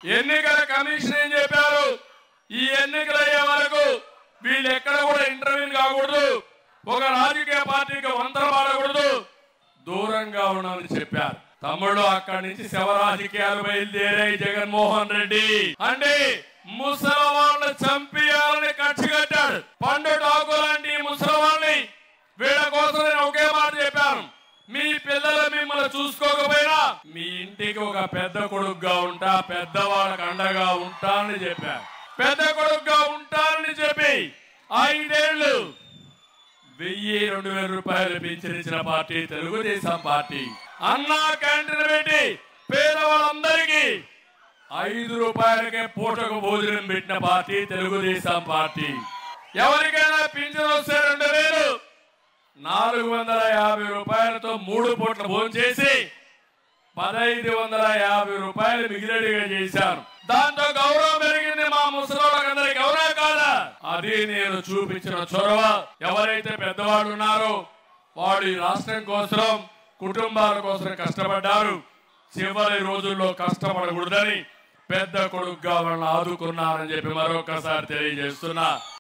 ఎన్నికల కమిషన్ ఏం చెప్పారు? ఈ ఎన్నికలు అయ్యే వరకు వీళ్ళు ఎక్కడ కూడా ఇంటర్వ్యూ కాకూడదు, ఒక రాజకీయ పార్టీకి వంతన పడకూడదు, దూరంగా ఉండమని చెప్పారు. తమ్ముళ్ళు అక్కడి నుంచి శవ రాజకీయాలు బయలుదేరాయి. జగన్మోహన్ రెడ్డి అంటే ముసలి వాళ్ళని చంపియాలని కక్ష కట్టాడు. పండు టాకు లాంటి ముసలి వాళ్ళని వీళ్ళ కోసం నేను ఒకే మాట చెప్పాను, మీ పిల్లలు మిమ్మల్ని చూసుకోకపోయినా మీ ఇంటికి ఒక పెద్ద కొడుకుగా ఉంటా, పెద్దవాళ్ళకి అండగా ఉంటానని చెప్పారు. పెద్ద కొడుకుగా ఉంటానని చెప్పి 5 ఏళ్లు 1000-2000 రూపాయలు పెంచిన పార్టీ తెలుగుదేశం పార్టీ. అన్నా క్యాంటీన్ పెట్టి పేదవాళ్ళందరికీ 5 రూపాయలకే పూటకు భోజనం పెట్టిన పార్టీ తెలుగుదేశం పార్టీ. ఎవరికైనా పింఛన్ వస్తే 2450 రూపాయలతో 3 పూట్ల భోజనం చేసి 1550 రూపాయలు మిగిలిగా చేశారు. దాంతో గౌరవం పెరిగింది మా ముసలిళ్ళకందరికి. ఎవరా కాదా? అది నేను చూపించిన చొరవ. ఎవరైతే పెద్దవాళ్ళు ఉన్నారో వాడు ఈ రాష్ట్రం కోసం, కుటుంబాల కోసం కష్టపడ్డారు. చివరి రోజుల్లో కష్టపడకూడదని పెద్ద కొడుకుగా వాళ్ళని ఆదుకున్నారని చెప్పి మరొకసారి తెలియజేస్తున్నా.